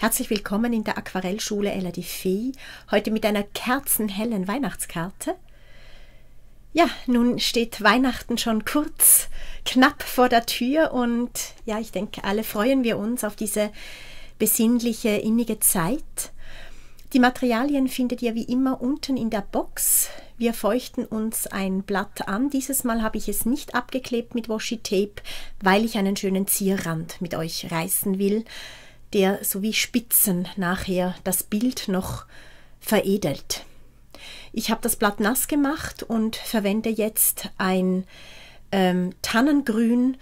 Herzlich willkommen in der Aquarellschule Ella die Fee, heute mit einer kerzenhellen Weihnachtskarte. Ja, nun steht Weihnachten schon kurz, knapp vor der Tür und ja, ich denke, alle freuen wir uns auf diese besinnliche, innige Zeit. Die Materialien findet ihr wie immer unten in der Box. Wir feuchten uns ein Blatt an. Dieses Mal habe ich es nicht abgeklebt mit Washi-Tape, weil ich einen schönen Zierrand mit euch reißen will, der sowie Spitzen nachher das Bild noch veredelt. Ich habe das Blatt nass gemacht und verwende jetzt ein Tannengrün,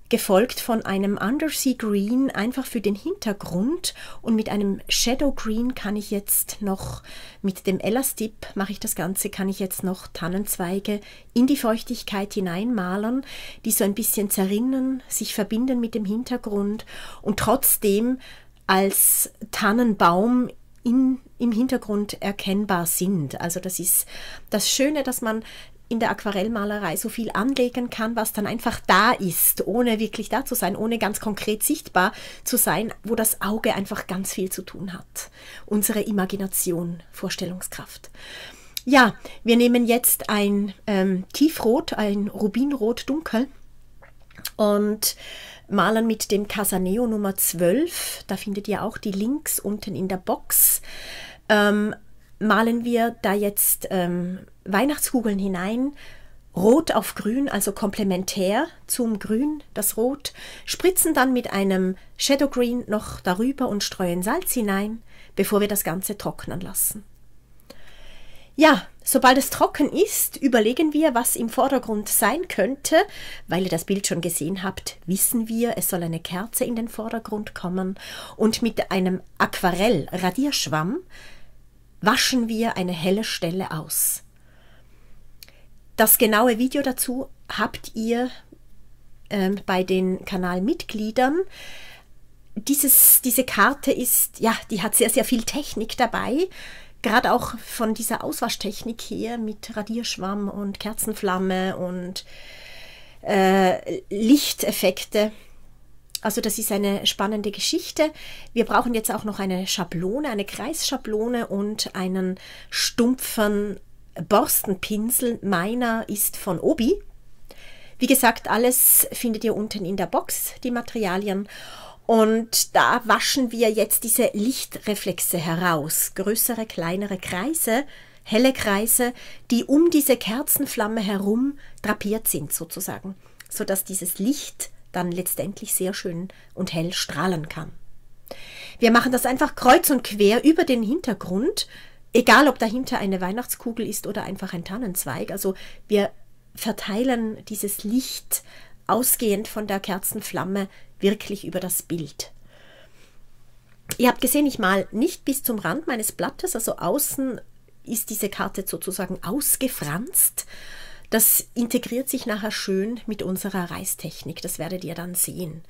gefolgt von einem Undersea Green, einfach für den Hintergrund. Und mit einem Shadow Green kann ich jetzt noch, mit dem Elastip mache ich das Ganze, kann ich jetzt noch Tannenzweige in die Feuchtigkeit hineinmalen, die so ein bisschen zerrinnen, sich verbinden mit dem Hintergrund und trotzdem als Tannenbaum im Hintergrund erkennbar sind. Also das ist das Schöne, dass man in der Aquarellmalerei so viel anlegen kann, was dann einfach da ist, ohne wirklich da zu sein, ohne ganz konkret sichtbar zu sein, wo das Auge einfach ganz viel zu tun hat. Unsere Imagination, Vorstellungskraft. Ja, wir nehmen jetzt ein Tiefrot, ein Rubinrot dunkel und malen mit dem Casaneo Nummer 12. Da findet ihr auch die Links unten in der Box. Malen wir da jetzt Weihnachtskugeln hinein, Rot auf Grün, also komplementär zum Grün, das Rot, spritzen dann mit einem Shadow Green noch darüber und streuen Salz hinein, bevor wir das Ganze trocknen lassen. Ja, sobald es trocken ist, überlegen wir, was im Vordergrund sein könnte. Weil ihr das Bild schon gesehen habt, wissen wir, es soll eine Kerze in den Vordergrund kommen und mit einem Aquarell-Radierschwamm waschen wir eine helle Stelle aus. Das genaue Video dazu habt ihr bei den Kanalmitgliedern. Diese Karte ist, ja, die hat sehr, sehr viel Technik dabei. Gerade auch von dieser Auswaschtechnik her mit Radierschwamm und Kerzenflamme und Lichteffekte. Also das ist eine spannende Geschichte. Wir brauchen jetzt auch noch eine Schablone, eine Kreisschablone und einen stumpfen Borstenpinsel. Meiner ist von Obi. Wie gesagt, alles findet ihr unten in der Box, die Materialien. Und da waschen wir jetzt diese Lichtreflexe heraus. Größere, kleinere Kreise, helle Kreise, die um diese Kerzenflamme herum drapiert sind sozusagen, sodass dieses Licht dann letztendlich sehr schön und hell strahlen kann. Wir machen das einfach kreuz und quer über den Hintergrund, egal ob dahinter eine Weihnachtskugel ist oder einfach ein Tannenzweig. Also wir verteilen dieses Licht ausgehend von der Kerzenflamme wirklich über das Bild. Ihr habt gesehen, ich male nicht bis zum Rand meines Blattes, also außen ist diese Karte sozusagen ausgefranst. Das integriert sich nachher schön mit unserer Reißtechnik, das werdet ihr dann sehen.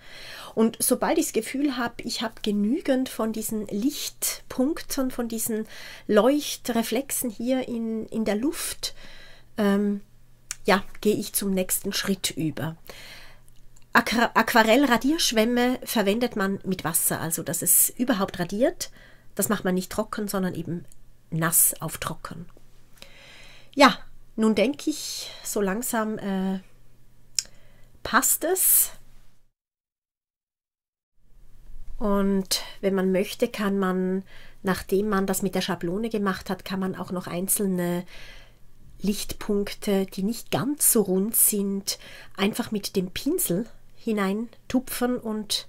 Und sobald ich das Gefühl habe, ich habe genügend von diesen Lichtpunkten, von diesen Leuchtreflexen hier in der Luft, ja, gehe ich zum nächsten Schritt über. Aquarellradierschwämme verwendet man mit Wasser, also dass es überhaupt radiert. Das macht man nicht trocken, sondern eben nass auf trocken. Ja, nun denke ich, so langsam passt es. Und wenn man möchte, kann man, nachdem man das mit der Schablone gemacht hat, kann man auch noch einzelne Lichtpunkte, die nicht ganz so rund sind, einfach mit dem Pinsel hineintupfen und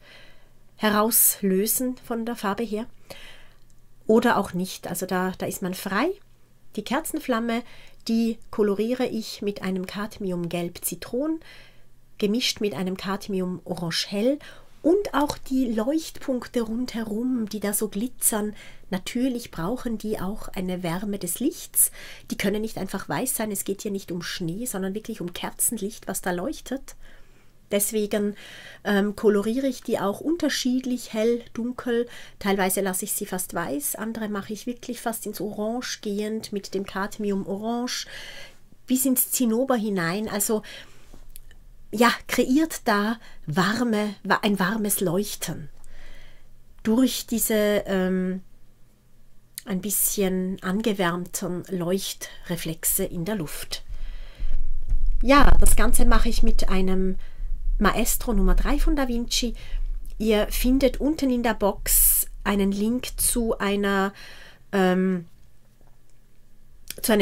herauslösen von der Farbe her. Oder auch nicht, also da ist man frei. Die Kerzenflamme, die koloriere ich mit einem Cadmium-Gelb Zitron, gemischt mit einem Cadmium Orange Hell. Und auch die Leuchtpunkte rundherum, die da so glitzern, natürlich brauchen die auch eine Wärme des Lichts. Die können nicht einfach weiß sein, es geht hier nicht um Schnee, sondern wirklich um Kerzenlicht, was da leuchtet. Deswegen koloriere ich die auch unterschiedlich, hell, dunkel. Teilweise lasse ich sie fast weiß, andere mache ich wirklich fast ins Orange gehend mit dem Cadmium Orange bis ins Zinnober hinein. Also ja, kreiert da ein warmes Leuchten. durch diese ein bisschen angewärmten Leuchtreflexe in der Luft. Ja, das Ganze mache ich mit einem Maestro Nummer 3 von Da Vinci. Ihr findet unten in der Box einen Link zu einem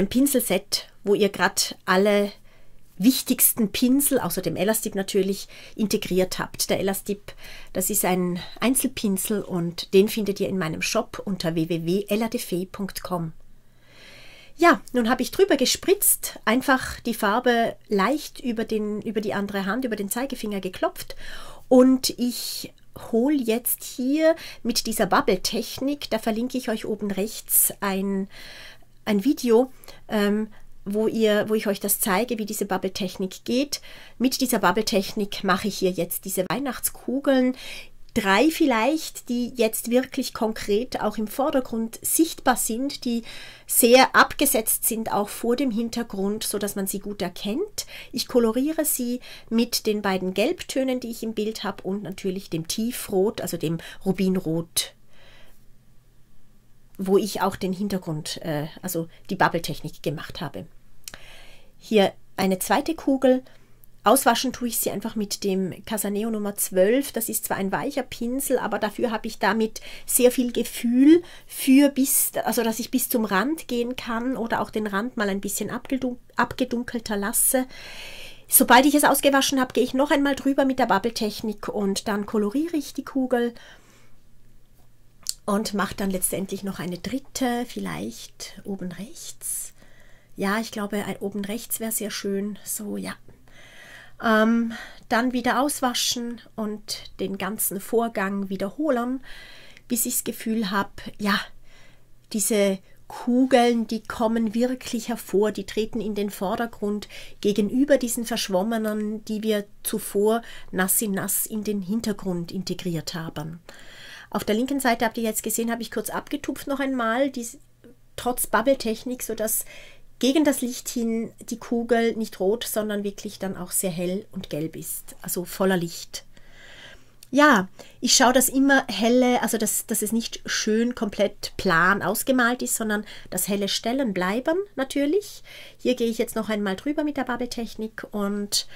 Pinselset, wo ihr gerade alle wichtigsten Pinsel, außer dem Elastip natürlich, integriert habt. Der Elastip, das ist ein Einzelpinsel und den findet ihr in meinem Shop unter www.elladefee.com. Ja, nun habe ich drüber gespritzt, einfach die Farbe leicht über die andere Hand, über den Zeigefinger geklopft und ich hole jetzt hier mit dieser Bubble-Technik, da verlinke ich euch oben rechts ein Video, wo ich euch das zeige, wie diese Bubble-Technik geht. Mit dieser Bubble-Technik mache ich hier jetzt diese Weihnachtskugeln. 3 vielleicht, die jetzt wirklich konkret auch im Vordergrund sichtbar sind, die sehr abgesetzt sind, auch vor dem Hintergrund, so dass man sie gut erkennt. Ich koloriere sie mit den beiden Gelbtönen, die ich im Bild habe und natürlich dem Tiefrot, also dem Rubinrot, wo ich auch den Hintergrund, also die Bubble-Technik gemacht habe. Hier eine zweite Kugel. Auswaschen tue ich sie einfach mit dem Casaneo Nummer 12. Das ist zwar ein weicher Pinsel, aber dafür habe ich damit sehr viel Gefühl also dass ich bis zum Rand gehen kann oder auch den Rand mal ein bisschen abgedunkelter lasse. Sobald ich es ausgewaschen habe, gehe ich noch einmal drüber mit der Bubble-Technik und dann koloriere ich die Kugel und mache dann letztendlich noch eine dritte, vielleicht oben rechts. Ja, ich glaube, oben rechts wäre sehr schön. So, ja. Dann wieder auswaschen und den ganzen Vorgang wiederholen, bis ich das Gefühl habe, ja, diese Kugeln, die kommen wirklich hervor, die treten in den Vordergrund gegenüber diesen verschwommenen, die wir zuvor nass in nass in den Hintergrund integriert haben. Auf der linken Seite habt ihr jetzt gesehen, habe ich kurz abgetupft noch einmal, trotz Bubble-Technik, sodass gegen das Licht hin die Kugel nicht rot, sondern wirklich dann auch sehr hell und gelb ist, also voller Licht. Ja, ich schaue, dass immer helle, also dass es nicht schön komplett plan ausgemalt ist, sondern dass helle Stellen bleiben natürlich. Hier gehe ich jetzt noch einmal drüber mit der Bubble-Technik und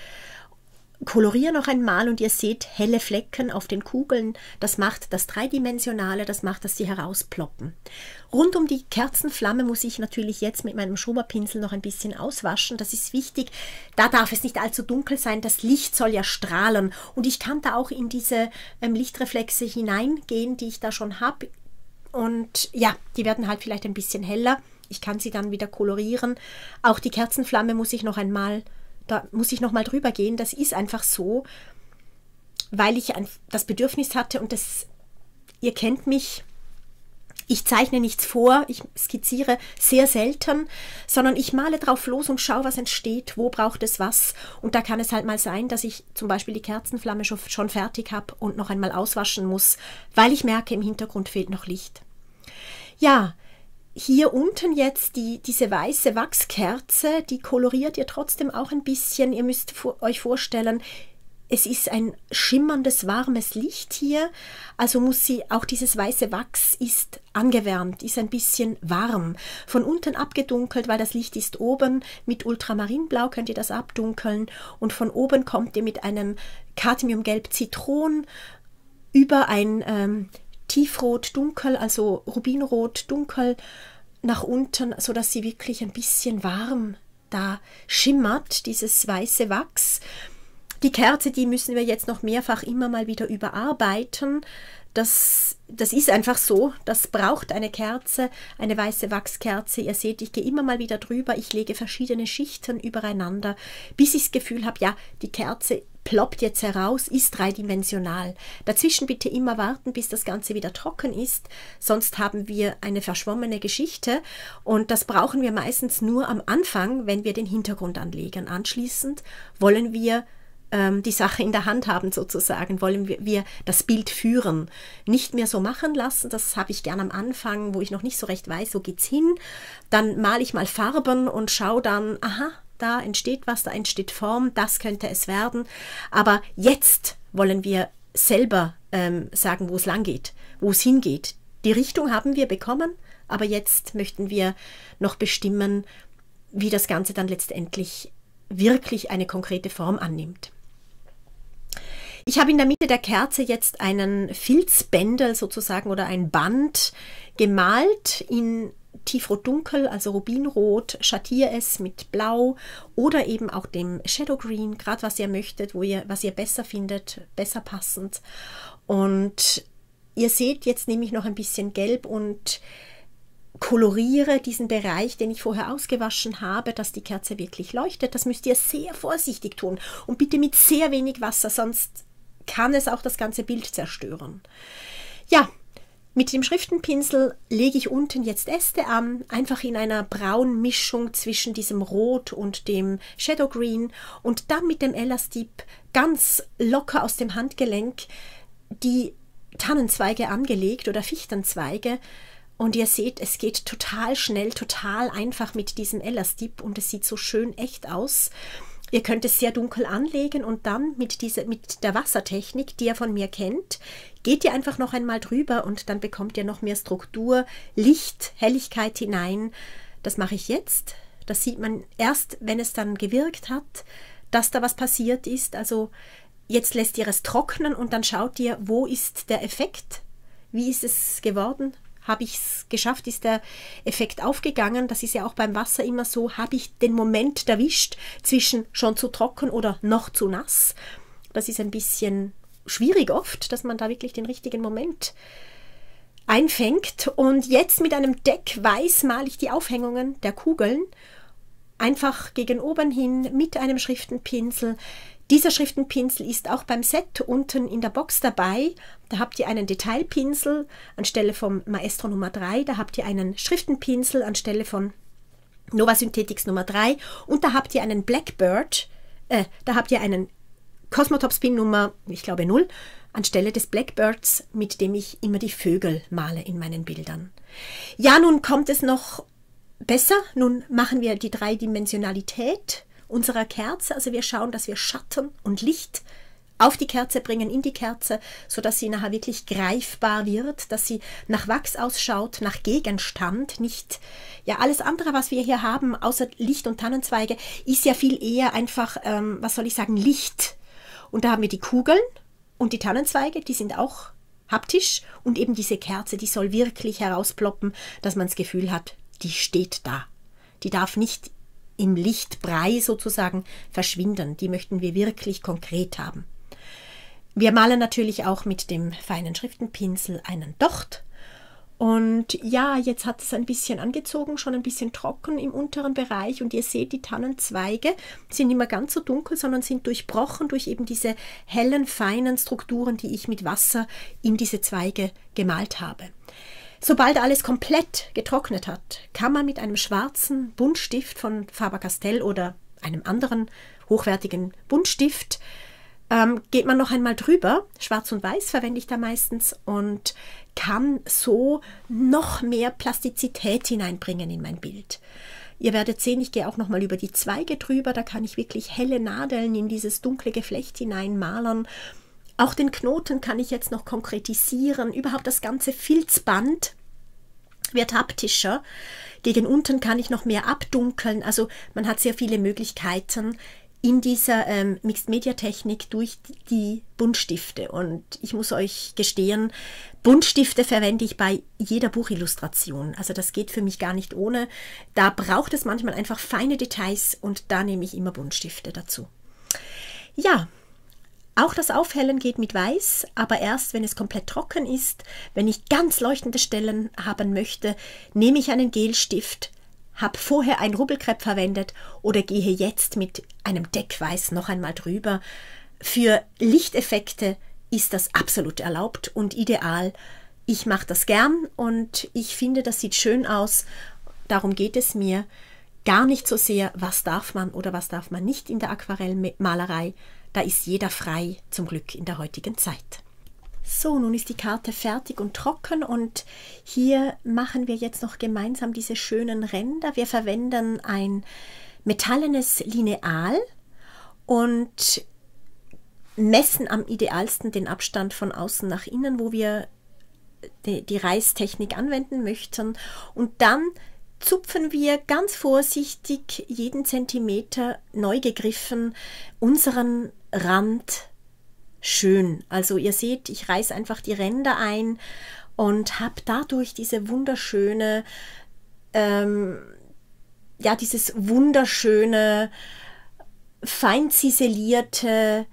koloriere noch einmal und ihr seht helle Flecken auf den Kugeln. Das macht das Dreidimensionale, das macht, dass sie herausploppen. Rund um die Kerzenflamme muss ich natürlich jetzt mit meinem Schoberpinsel noch ein bisschen auswaschen. Das ist wichtig. Da darf es nicht allzu dunkel sein. Das Licht soll ja strahlen. Und ich kann da auch in diese Lichtreflexe hineingehen, die ich da schon habe. Und ja, die werden halt vielleicht ein bisschen heller. Ich kann sie dann wieder kolorieren. Auch die Kerzenflamme muss ich noch einmal drüber gehen. Das ist einfach so, weil ich das Bedürfnis hatte und ihr kennt mich, ich zeichne nichts vor, ich skizziere sehr selten, sondern ich male drauf los und schaue, was entsteht, wo braucht es was. Und da kann es halt mal sein, dass ich zum Beispiel die Kerzenflamme schon fertig habe und noch einmal auswaschen muss, weil ich merke, im Hintergrund fehlt noch Licht. Ja, hier unten jetzt diese weiße Wachskerze, die koloriert ihr trotzdem auch ein bisschen. Ihr müsst euch vorstellen, es ist ein schimmerndes, warmes Licht hier. Also auch dieses weiße Wachs ist angewärmt, ist ein bisschen warm. Von unten abgedunkelt, weil das Licht ist oben. Mit Ultramarinblau könnt ihr das abdunkeln. Und von oben kommt ihr mit einem Cadmiumgelb Zitron über ein Tiefrot dunkel, also Rubinrot dunkel nach unten, so dass sie wirklich ein bisschen warm da schimmert, dieses weiße Wachs. Die Kerze, die müssen wir jetzt noch mehrfach immer mal wieder überarbeiten. Das ist einfach so, das braucht eine Kerze, eine weiße Wachskerze. Ihr seht, ich gehe immer mal wieder drüber, ich lege verschiedene Schichten übereinander, bis ich das Gefühl habe, ja, die Kerze ploppt jetzt heraus, ist dreidimensional. Dazwischen bitte immer warten, bis das Ganze wieder trocken ist, sonst haben wir eine verschwommene Geschichte und das brauchen wir meistens nur am Anfang, wenn wir den Hintergrund anlegen. Anschließend wollen wir die Sache in der Hand haben sozusagen, wollen wir das Bild führen. Nicht mehr so machen lassen, das habe ich gern am Anfang, wo ich noch nicht so recht weiß, wo geht's hin. Dann male ich mal Farben und schaue dann, aha, da entsteht was, da entsteht Form, das könnte es werden. Aber jetzt wollen wir selber sagen, wo es lang geht, wo es hingeht. Die Richtung haben wir bekommen, aber jetzt möchten wir noch bestimmen, wie das Ganze dann letztendlich wirklich eine konkrete Form annimmt. Ich habe in der Mitte der Kerze jetzt einen Filzbändel sozusagen oder ein Band gemalt in tiefrot-dunkel, also Rubinrot, schattiere es mit Blau oder eben auch dem Shadow Green, gerade was ihr möchtet, was ihr besser findet, besser passend. Und ihr seht, jetzt nehme ich noch ein bisschen Gelb und koloriere diesen Bereich, den ich vorher ausgewaschen habe, dass die Kerze wirklich leuchtet. Das müsst ihr sehr vorsichtig tun und bitte mit sehr wenig Wasser, sonst kann es auch das ganze Bild zerstören. Ja, mit dem Schriftenpinsel lege ich unten jetzt Äste an, einfach in einer braunen Mischung zwischen diesem Rot und dem Shadow Green und dann mit dem Elastip ganz locker aus dem Handgelenk die Tannenzweige angelegt oder Fichtenzweige. Und ihr seht, es geht total schnell, total einfach mit diesem Elastip und es sieht so schön echt aus. Ihr könnt es sehr dunkel anlegen und dann mit der Wassertechnik, die ihr von mir kennt, geht ihr einfach noch einmal drüber und dann bekommt ihr noch mehr Struktur, Licht, Helligkeit hinein. Das mache ich jetzt. Das sieht man erst, wenn es dann gewirkt hat, dass da was passiert ist. Also jetzt lässt ihr es trocknen und dann schaut ihr, wo ist der Effekt? Wie ist es geworden? Habe ich es geschafft? Ist der Effekt aufgegangen? Das ist ja auch beim Wasser immer so. Habe ich den Moment erwischt zwischen schon zu trocken oder noch zu nass? Das ist ein bisschen schwierig oft, dass man da wirklich den richtigen Moment einfängt. Und jetzt mit einem Deck weiß male ich die Aufhängungen der Kugeln einfach gegen oben hin mit einem Schriftenpinsel. Dieser Schriftenpinsel ist auch beim Set unten in der Box dabei. Da habt ihr einen Detailpinsel anstelle vom Maestro Nummer 3. Da habt ihr einen Schriftenpinsel anstelle von Nova Synthetics Nummer 3. Und da habt ihr einen Blackbird, da habt ihr einen Cosmotop Spin Nummer, ich glaube 0, anstelle des Blackbirds, mit dem ich immer die Vögel male in meinen Bildern. Ja, nun kommt es noch besser. Nun machen wir die Dreidimensionalität unserer Kerze, also wir schauen, dass wir Schatten und Licht auf die Kerze bringen, in die Kerze, sodass sie nachher wirklich greifbar wird, dass sie nach Wachs ausschaut, nach Gegenstand, nicht, ja, alles andere, was wir hier haben, außer Licht und Tannenzweige, ist ja viel eher einfach, was soll ich sagen, Licht. Und da haben wir die Kugeln und die Tannenzweige, die sind auch haptisch und eben diese Kerze, die soll wirklich herausploppen, dass man das Gefühl hat, die steht da. Die darf nicht im Lichtbrei sozusagen verschwinden. Die möchten wir wirklich konkret haben. Wir malen natürlich auch mit dem feinen Schriftenpinsel einen Docht. Und ja, jetzt hat es ein bisschen angezogen, schon ein bisschen trocken im unteren Bereich. Und ihr seht, die Tannenzweige sind nicht mehr ganz so dunkel, sondern sind durchbrochen durch eben diese hellen, feinen Strukturen, die ich mit Wasser in diese Zweige gemalt habe. Sobald alles komplett getrocknet hat, kann man mit einem schwarzen Buntstift von Faber-Castell oder einem anderen hochwertigen Buntstift, geht man noch einmal drüber, schwarz und weiß verwende ich da meistens, und kann so noch mehr Plastizität hineinbringen in mein Bild. Ihr werdet sehen, ich gehe auch noch mal über die Zweige drüber, da kann ich wirklich helle Nadeln in dieses dunkle Geflecht hineinmalern. Auch den Knoten kann ich jetzt noch konkretisieren. Überhaupt das ganze Filzband wird haptischer. Gegen unten kann ich noch mehr abdunkeln. Also man hat sehr viele Möglichkeiten in dieser Mixed-Media-Technik durch die Buntstifte. Und ich muss euch gestehen, Buntstifte verwende ich bei jeder Buchillustration. Also das geht für mich gar nicht ohne. Da braucht es manchmal einfach feine Details und da nehme ich immer Buntstifte dazu. Ja. Auch das Aufhellen geht mit Weiß, aber erst, wenn es komplett trocken ist. Wenn ich ganz leuchtende Stellen haben möchte, nehme ich einen Gelstift, habe vorher ein Rubbelkrepp verwendet oder gehe jetzt mit einem Deckweiß noch einmal drüber. Für Lichteffekte ist das absolut erlaubt und ideal. Ich mache das gern und ich finde, das sieht schön aus. Darum geht es mir gar nicht so sehr, was darf man oder was darf man nicht in der Aquarellmalerei. Da ist jeder frei, zum Glück in der heutigen Zeit. So, nun ist die Karte fertig und trocken und hier machen wir jetzt noch gemeinsam diese schönen Ränder. Wir verwenden ein metallenes Lineal und messen am idealsten den Abstand von außen nach innen, wo wir die Reißtechnik anwenden möchten. Und dann zupfen wir ganz vorsichtig jeden Zentimeter neu gegriffen unseren Rand schön. Also ihr seht, ich reiße einfach die Ränder ein und habe dadurch diese wunderschöne, dieses wunderschöne, fein ziselierte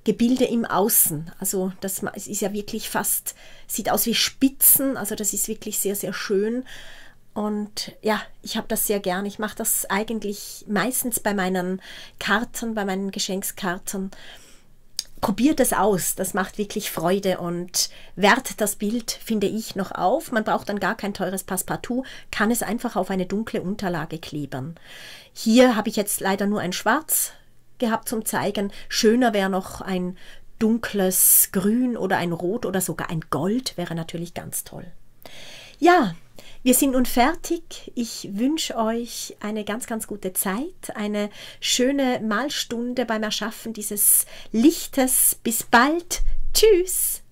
Gebilde im Außen. Also das ist ja wirklich fast, sieht aus wie Spitzen, also das ist wirklich sehr, sehr schön. Und ja, ich habe das sehr gern. Ich mache das eigentlich meistens bei meinen Karten, bei meinen Geschenkskarten. Probiert es aus, das macht wirklich Freude und wertet das Bild, finde ich, noch auf. Man braucht dann gar kein teures Passepartout, kann es einfach auf eine dunkle Unterlage klebern. Hier habe ich jetzt leider nur ein Schwarz gehabt zum Zeigen. Schöner wäre noch ein dunkles Grün oder ein Rot oder sogar ein Gold, wäre natürlich ganz toll. Ja, wir sind nun fertig. Ich wünsche euch eine ganz, ganz gute Zeit, eine schöne Malstunde beim Erschaffen dieses Lichtes. Bis bald. Tschüss.